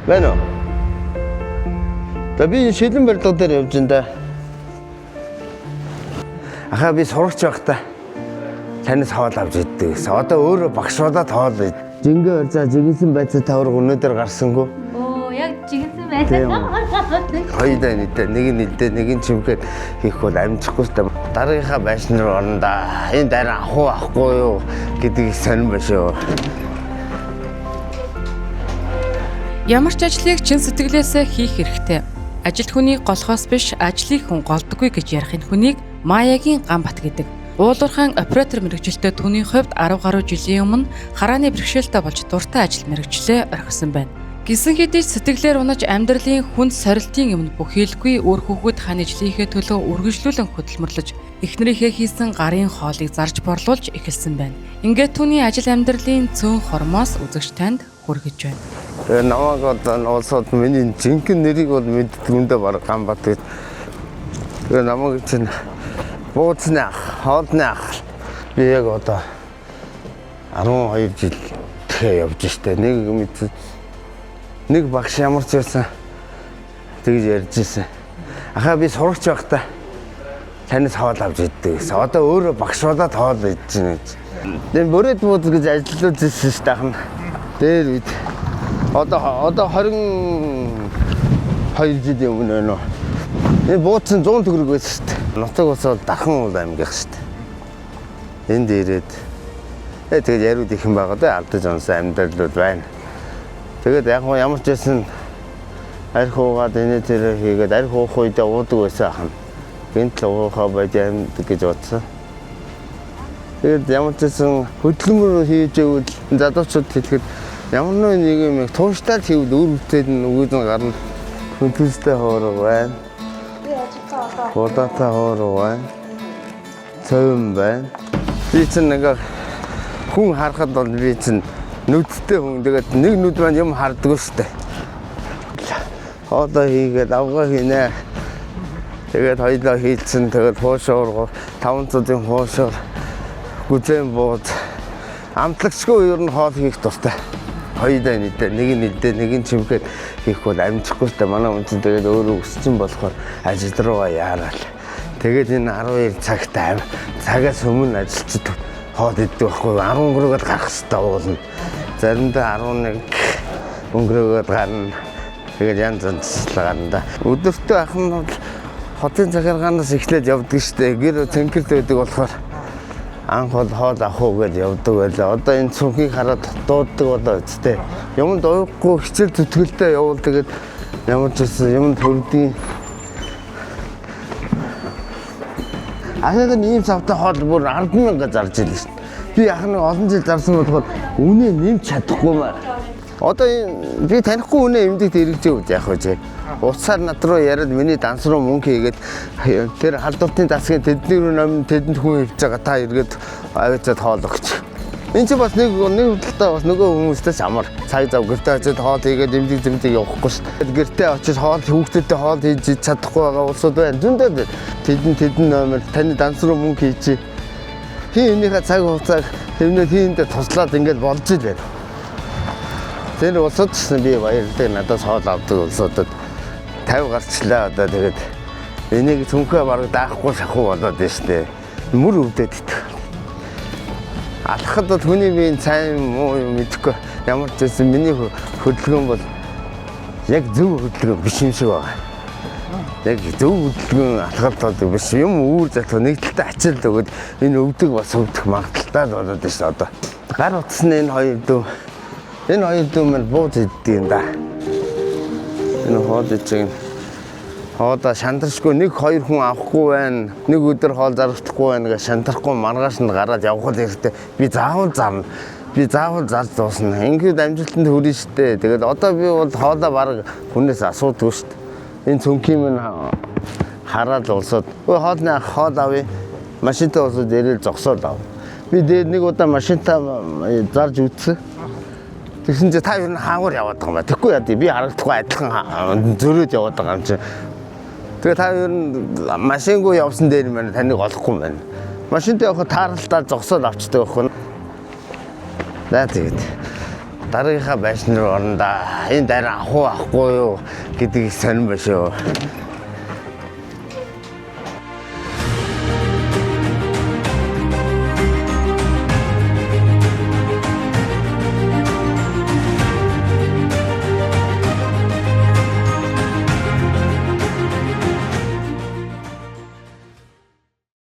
Байна уу? За би шилэн барилга дээр явж байна. Ахаа би сурагч байхдаа танаас хоол авч иддэг. Одоо өөрөө багшуудаа тоол. Жингээ орзаа жигсэн байцаа тавар өнөөдөр гарсангүй. Оо яг жигсэн байцаа. Хоёулаа нийтээ нэг нь нэлдээ нэг нь чимхээр хийх бол амжихгүй шүү дээ. Дараагийнхаа байшин руу орно да. Энэ дараа авахгүй юу гэдгийг сонирн ба шүү. Ямар ч ажлыг чин сэтгэлээсээ хийх хэрэгтэй. Ажилт хүний голхоос биш ажлыг хүн голдоггүй гэж ярих энэ хүнийг Маягийн Ганбат гэдэг. Уулуурхаан оператор мэргэжилтэд түүний хувьд 10 гаруй жилийн өмнө харааны бэрхшээлтэй болж дуртай ажил мэргэжлээ орхисон байна. Гисэн хэдий сэтгэлээр унаж амьдралын хүнд сорилтын өмнө бүхийлгүй өөр хүүхэд хааны жилийнхээ төлөө үргэлжлүүлэн хөдөлмөрлөж эхнэрийнхээ хийсэн гарын хоолыг зарж борлуулж эхэлсэн байна. Ингээд түүний ажил амьдралын цөөн хормоос үзэгч танд хүргэж байна. Тэгээ намайг одоо улсууд миний жинхэнэ нэрийг бол мэддгүндээ баг Ганбат гэж. Тэгээ намайг чинь бууцны ах, хоолны ах. Би яг одоо 12 жил тэгээ явж штэ. Нэг багш ямар ч байсан тэгж ярьж ирсэн. Ахаа би сурагч байхдаа танаас хоол авч иддэг. Одоо өөрөө багшуудаа тоол идэж байна гэж. Тэгээ бүрээд бууз гэж ажиллаж ирсэн ш тахна. Дээр үед одоо 22 жилийн өмнө байна уу. Энэ бууц нь 100 төгрөг байсан шүү дээ. Нутаг ус бол Дархан аймгийнх шүү дээ. Энд ирээд тэгээд яриуд их юм байгаа да алдаж онсон амьдралууд байна. Тэгээд яг ямар ч байсан арх уугаад энэ тэр хийгээд арх уух үедээ уудаг байсан ахна. Гинт л уухаа байж юм гэж бодсон. Тэгээд ямар ч байсан хөдөлмөр хийж өгвөл залуучууд хэлэхэд ямар нэг юм тууштай хийвэл өөр үстэд нь өгөөдөн гарна. Хүнтэй хоороо байна. Бодотой хоороо байна. Цовн байна. Би чинь нэг хүн харахад бол би чинь нүдтэй хүн. Тэгээд нэг нүд маань юм харддаг шүү дээ. Одоо хийгээд авгаа хийнэ. Тэгээд хоёлаа хийцэн тэгээд хуушуур 500-ын хуушуур гүзэн бууд амтлагчгүй ер нь хоол хийх дуртай. Хоёулаа нийтээ нэг нь чимхээр хийх бол амжихгүй шүү дээ. Манай хүн чинь тэгээд өөрөө өсчин болохоор ажил руугаа яарал. Тэгээд энэ 12 цагаас өмнө ажилчид хоол иддэг байхгүй 13-аад гарах хэрэгтэй уулна. Заримдаа 11 өнгөрөөгөөд гарна. Тэгээд янз гарна да. Өдөртөө ах нь бол хотын захиргаанаас эхлээд явдаг шүү дээ. Гэр цэнхэрт байдаг болохоор анх бол хоол авах уу гэж явдаг байлаа. Одоо энэ цүнхийг хараад дууддаг болоо үстэй. Юм дуухгүй хичээл зүтгэлтэй явуул тэгээд ямар ч гэсэн юм төрдгийн. Ахыг ийм савтай хоол бүр 10,000 зарж ийлээ шүү дээ. Би ах нэг олон жил зарсан болохоор үнэ нэмж чадахгүй маа. Одоо би танихгүй үнэ эмдэгт эргэж өгч яах вэ? Уцаар над руу яриад миний данс руу мөнгө хийгээд тэр халдвартын засгийн тэдний рүү номын тэдэнд хүн хөвж байгаа та эргээд аваачаад хоол өгч. Энд чинь бас нэг талдаа бас нөгөө хүмүүстэй амар цаг зав гэртээ очиод хоол хийгээд эмдэг явахгүй шүү дээ. Гэртээ очиж хоол хүүхдүүдэд хоол хийж чадахгүй байгаа улсууд байна. Зөндөө тэдэн номер таны данс руу мөнгө хийчих. Хин энийхээ цаг хугацааг тэрнээ хийндээ туслаад ингээд болж илээ. Тэр улсууд ч би баярлалаа надаас хоол авдаг улсуудад 50 гарчлаа одоо тэгээд энийг цүнхээ бараг даахгүй шахуу болоод байна шүү дээ. Мөр өвдөд идэх. Алхахад бол хүний биеийн сайн муу юм мэдэхгүй. Ямар ч байсан миний хөдөлгөөн бол яг зөв хөдөлгөөн биш юм шиг байна. Яг зөв хөдөлгөөн алхалт болдог биш юм үүр залхуу нэг талтай ачаал өгöd энэ өвдөг бас өвдөх магадaltaй болоод байна шүү одоо. Гар утасны энэ хоёр дүү мань бууз иддэг юм да. Энэ хоол ичиг хоолоо шантарчгүй 1-2 хүн авахгүй байна. Нэг өдөр хоол зарагдахгүй байна гэж шантарахгүй маргааш нь гараад явах хэрэгтэй. Би заавал зарна. Би заавал зарж дуусна. Ингээд амжилтанд хүрнэ штэ. Тэгээд одоо би бол хоолоо бараг хүнээс асуудгүй штэ. Энэ цүнхийн минь хараад улсууд хоолны хоол авъя. Машинтай улсууд ирэл зогсоод ав. Би дээр нэг удаа машинтай зарж үтсэн. Тэгсэн чинь та юу н хаагуур яваад байгаа юм ба. Тэгэхгүй яа би харагдахгүй адилхан зөрөөд яваад байгаа юм чи. Тэгээ та юу н машингүй явсан дээр юм байна. Таныг олохгүй юм байна. Машинтай явахад тааралдаа зогсоод авчдаг байхгүй. За тэгээд дараагийнхаа байшин руу орно да. Энэ дараа авахгүй юу гэдэг их сонирн байна шүү.